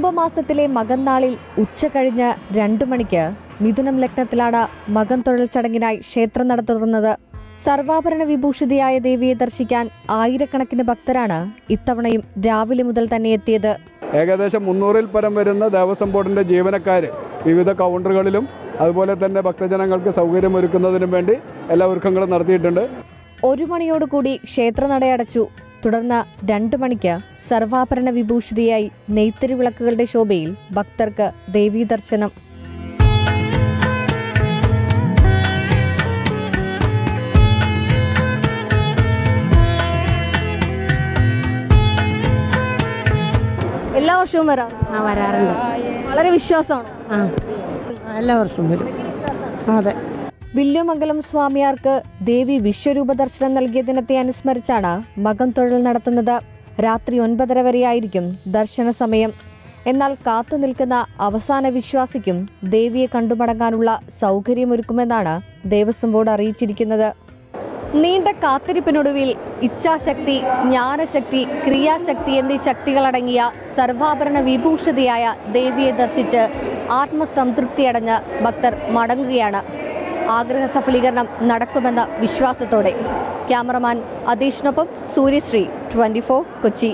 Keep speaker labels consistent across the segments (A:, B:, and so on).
A: കുംഭമാസത്തിലെ മകന്നാളിൽ ഉച്ച കഴിഞ്ഞ് 2 മണിക്ക് മിഥുനം ലഗ്നത്തിലാണ് മകൻ തൊഴൽ ചടങ്ങിനായി ക്ഷേത്രനട തുറന്നത്. സർവാഭരണ വിഭൂഷിതയായ ദേവിയെ ദർശിക്കാൻ ആയിരക്കണക്കിന് ഭക്തരാണ് ഇത്തവണയും രാവിലെ മുതൽ തന്നെ എത്തിയത്.
B: ഏകദേശം 300-ൽ പരം വരുന്ന ദേവസ്വം ബോർഡിന്റെ ജീവനക്കാർ വിവിധ കൗണ്ടറുകളിലും അതുപോലെ തന്നെ ഭക്തജനങ്ങൾക്ക് സൗകര്യമൊരുക്കുന്നതിനും വേണ്ടി എല്ലാ ഒരുക്കങ്ങളും നടത്തിയിട്ടുണ്ട്.
A: 1 മണിയോടുകൂടി ക്ഷേത്രനടയടച്ചു. തുടർന്ന് 2 മണിക്ക് സർവാഭരണ വിഭൂഷിതയായി നെയ്ത്തരി വിളക്കുകളുടെ ശോഭയിൽ ഭക്തർക്ക് ദേവീ ദർശനം. എല്ലാ വർഷവും
C: വരാറുണ്ട്.
A: വളരെ വിശ്വാസമാണ്.
C: എല്ലാ വർഷവും വരും. അതെ.
A: വില്ലുമംഗലം സ്വാമിയാർക്ക് ദേവി വിശ്വരൂപ ദർശനം നൽകിയ ദിനത്തെ അനുസ്മരിച്ചാണ് മകൻ തൊഴൽ നടത്തുന്നത്. രാത്രി 9:30 വരെയായിരിക്കും ദർശന സമയം. എന്നാൽ കാത്തു നിൽക്കുന്ന അവസാന വിശ്വാസിക്കും ദേവിയെ കണ്ടുമടങ്ങാനുള്ള സൗകര്യമൊരുക്കുമെന്നാണ് ദേവസ്വം ബോർഡ് അറിയിച്ചിരിക്കുന്നത്. നീണ്ട കാത്തിരിപ്പിനൊടുവിൽ ഇച്ഛാശക്തി, ജ്ഞാനശക്തി, ക്രിയാശക്തി എന്നീ ശക്തികളടങ്ങിയ സർവാഭരണ വിഭൂഷിതയായ ദേവിയെ ദർശിച്ച് ആത്മസംതൃപ്തിയടഞ്ഞ് ഭക്തർ മടങ്ങുകയാണ്. ആഗ്രഹ സഫലീകരണം നടക്കുമെന്ന വിശ്വാസത്തോടെ. ക്യാമറമാൻ അദീഷിനൊപ്പം സൂര്യശ്രീ, 24 കൊച്ചി.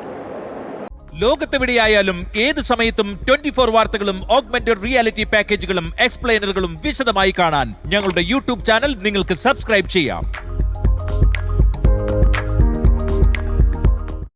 D: ലോകത്തെവിടെയായാലും ഏത് സമയത്തും 24 വാർത്തകളും ഓഗ്മെന്റഡ് റിയാലിറ്റി പാക്കേജുകളും എക്സ്പ്ലെയിനറുകളും വിശദമായി കാണാൻ ഞങ്ങളുടെ യൂട്യൂബ് ചാനൽ നിങ്ങൾക്ക് സബ്സ്ക്രൈബ് ചെയ്യാം.